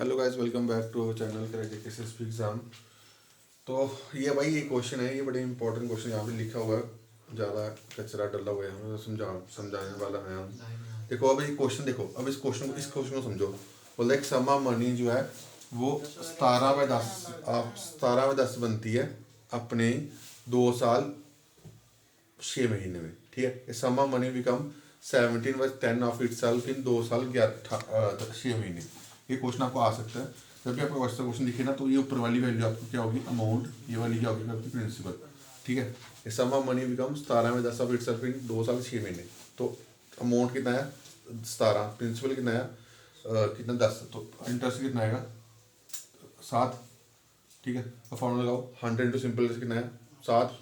Hello guys, welcome back to our channel credit SSP exam. तो ये भाई ये क्वेश्चन है, ये बड़े इंपॉर्टेंट क्वेश्चन यहाँ पे लिखा हुआ है। ज़्यादा कचरा डला हुआ है, हमें समझाने वाला है हम। देखो अब ये क्वेश्चन, देखो अब इस क्वेश्चन को समझो। बोला एक सम ऑफ मनी जो है वो 17/10, आप 17/10 बनती है अपने 2 साल 6 महीने में। ठीक है, sum of money become 17/10 of itself in 2 साल 6 महीने। ये क्वेश्चन आपको आ सकता है। जब भी आपको वैसा क्वेश्चन दिखे ना, तो ये ऊपर वाली वैल्यू आपको क्या होगी, अमाउंट, ये वाली क्या होगी आपकी प्रिंसिपल। ठीक है, ये sum of money become 17/10 of itself in 2 साल 6 महीने। तो अमाउंट कितना है 17, प्रिंसिपल कितना है कितना 10, तो इंटरेस्ट कितना आएगा 7। ठीक है, अब फॉर्मूला लगाओ, 100 इंटू सिंपल कितना है 7,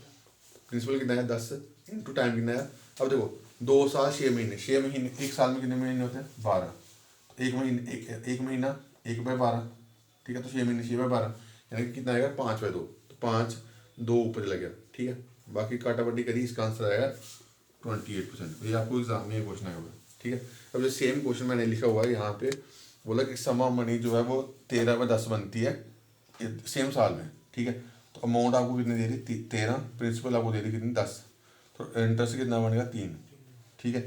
प्रिंसिपल कितना है 10 इंटू टाइम कितना है। अब देखो 2 साल 6 महीने, 6 महीने, एक साल में कितने महीने होते हैं 12। तो एक महीने एक महीना 1/12। ठीक है, तो 6 महीने 6/12 यानी कि कितना आएगा 5/2। तो 5 2 ऊपर चला गया। ठीक है, बाकी काटापट्टी करी, इसका आंसर आएगा 28%। ये आपको एग्जाम में क्वेश्चन आया हुआ है। ठीक है, अब जो सेम क्वेश्चन मैंने लिखा हुआ है यहाँ पे, बोला कि सम ऑफ मनी जो है वो 13/10 बनती है सेम साल में। ठीक है, तो अमाउंट आपको कितनी दे रही 13, प्रिंसिपल आपको दे रही कितनी 10, तो इंटरेस्ट कितना बनेगा 3। ठीक है,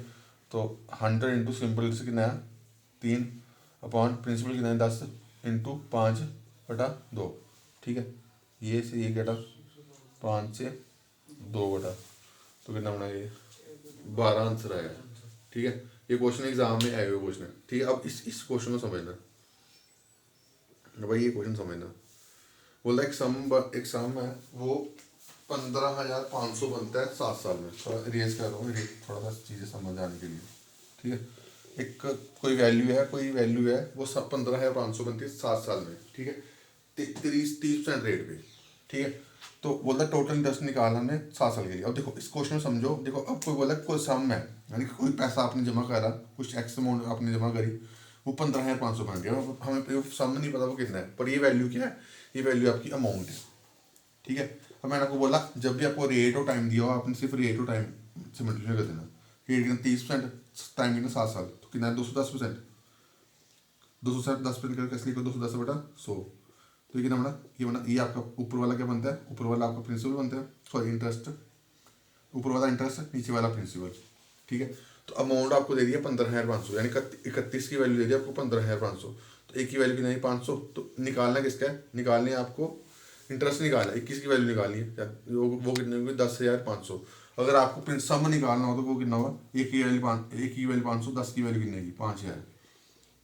तो 100 इंटू सिंपल इंटरेस्ट कितना है 3 अपॉन प्रिंसिपल कितना है 10 इंटू 5/2। ठीक है, ये से ये घटा 5 से 2 घटा, तो कितना बना ये 12 आंसर आया। ठीक है, ये क्वेश्चन एग्जाम में आए हुए क्वेश्चन है। ठीक है, अब इस क्वेश्चन को समझना भाई, ये क्वेश्चन समझना। बोला एक सम है वो 15,500 बनता है 7 साल में। थोड़ा रेज कर रहा हूँ, थोड़ा सा चीज़ें समझ आने के लिए। ठीक है, एक कोई वैल्यू है वो सब 15,500 बनती है 7 साल में। ठीक है, 30% रेट पे। ठीक है, तो बोलता टोटल इंटरेस्ट निकालना हमने 7 साल के लिए। अब देखो इस क्वेश्चन में समझो, देखो अब कोई बोला कोई सम है, यानी कि कोई पैसा आपने जमा करा, कुछ एक्स अमाउंट आपने जमा करी, वो 15,500 बन गया। हमें सम नहीं पता वो कितना है, पर ये वैल्यू क्या है, ये वैल्यू आपकी अमाउंट है। ठीक है, अब मैंने आपको बोला जब भी आपको रेट और टाइम दिया हो, आपने सिर्फ रेट और टाइम से मल्टीप्लाई कर देना। रेट कितना 30%, टाइम कितना 7 साल, तो कितना है 210%। 210% करके इसलिए 210/100। तो ये कितना बना, ये आपका ऊपर वाला क्या बनता है, ऊपर वाला आपका प्रिंसिपल बनता है, सॉरी इंटरेस्ट, ऊपर वाला इंटरेस्ट नीचे वाला प्रिंसिपल। ठीक है, तो अमाउंट आपको दे दिया 15,500, यानी 31 की वैल्यू दे दी आपको 15,500। तो एक की वैल्यू कितनी 500, तो निकालना किसका है, निकालने है आपको इंटरेस्ट निकालना है, 21 की वैल्यू निकालनी है, वो कितने होगी 10,500। अगर आपको सम निकालना हो तो वो कितना होगा, एक की वैल्यू 500, 10 की वैल्यू कितनी होगी 5,000।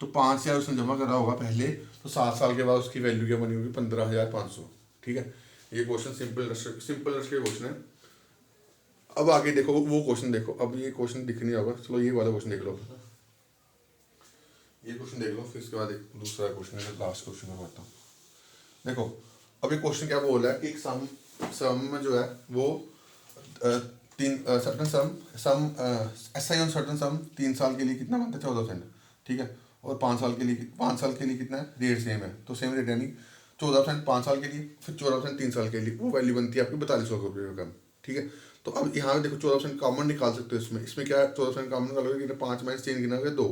तो 5,000 उसने जमा करा होगा पहले, तो 7 साल के बाद उसकी वैल्यू क्या बनी होगी 15,500। ठीक है, ये क्वेश्चन सिंपल के क्वेश्चन है। अब आगे देखो वो क्वेश्चन देखो, अब ये क्वेश्चन दिख नहीं होगा, चलो ये वाला क्वेश्चन देख लो, ये क्वेश्चन देख लो, फिर इसके बाद एक दूसरा क्वेश्चन है, लास्ट क्वेश्चन में बताता हूँ। देखो अब ये क्वेश्चन क्या बोल रहा है कि एक सम जो है वो certain some SI on certain सम 3 साल के लिए कितना बनता है 14%। ठीक है, और 5 साल के लिए कितना है, रेट सेम है, तो सेम रेट यानी 14% 5 साल के लिए, फिर 14% 3 साल के लिए, वो वैल्यू बनती है आपकी 4200 का। ठीक है, तो अब यहाँ पे देखो 14% कॉमन निकाल सकते हो, इसमें क्या है 14% कॉमन निकालोगे, 5 - 3 कितना हो गया 2।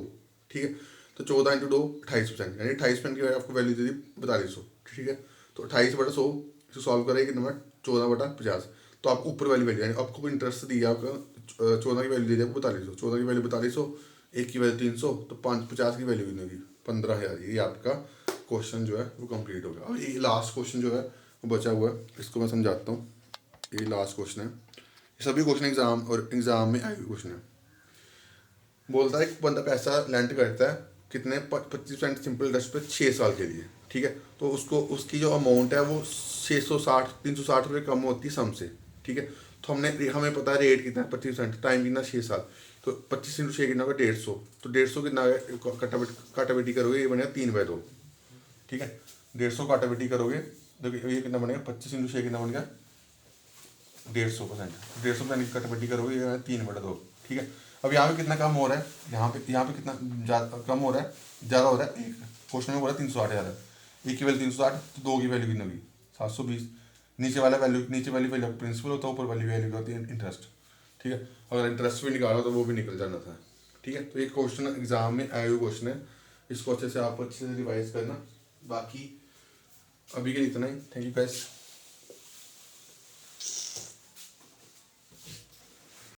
ठीक है, तो 14 इंटू 2 28%, यानी 28% की आपको वैल्यू दे दी 4200। ठीक है, तो 28/100 इसे सॉल्व करें कितना 14/50। तो आपको ऊपर वाली वैल्यू यानी आपको इंटरेस्ट दिया आपका 14 की वैल्यू दे दी आपको 4200, 14 की वैल्यू 4200, एक की वैल्यू 300, तो 50 की वैल्यू कितनी होगी 15,000। ये आपका क्वेश्चन जो है वो कंप्लीट हो गया। और ये लास्ट क्वेश्चन जो है वो बचा हुआ है, इसको मैं समझाता हूँ। ये लास्ट क्वेश्चन है, ये सभी क्वेश्चन एग्जाम में आए हुए क्वेश्चन है। बोलता है एक बंदा पैसा लेंट करता है कितने 25% सिंपल इंटरेस्ट पे 6 साल के लिए। ठीक है, तो उसको उसकी जो अमाउंट है वो 660 360 रुपये कम होती है सम से। ठीक है, तो हमें पता है रेट कितना है 25%, टाइम कितना 6 साल, तो 25 इंटू 6 कितना होगा 150। तो 150 कितना काटाबेटी करोगे, ये बनेगा 3/2। ठीक है, 150 काटाबेटी करोगे, देखो ये कितना बनेगा 25 इंटू 6 कितना बनेगा 150%। 150% काटाबेटी करोगे ये 3/2। ठीक है, अब यहाँ पे कितना कम हो रहा है, यहाँ पे कितना ज़्यादा कम हो रहा है, ज़्यादा हो रहा है। एक क्वेश्चन में बोला 360 ज़्यादा, एक की वैल्यू 360, तो 2 की वैल्यू कितनी होगी 720। नीचे वाली वैल्यू प्रिंसिपल होता है, ऊपर वाली वैल्यू होती है इंटरेस्ट। ठीक है, अगर इंटरेस्ट भी निकाला तो वो भी निकल जाना था। ठीक है, तो एक क्वेश्चन एग्जाम में आए हुए क्वेश्चन है, इसको अच्छे से आप अच्छे से रिवाइज करना। बाकी अभी के लिए इतना ही। Thank you guys.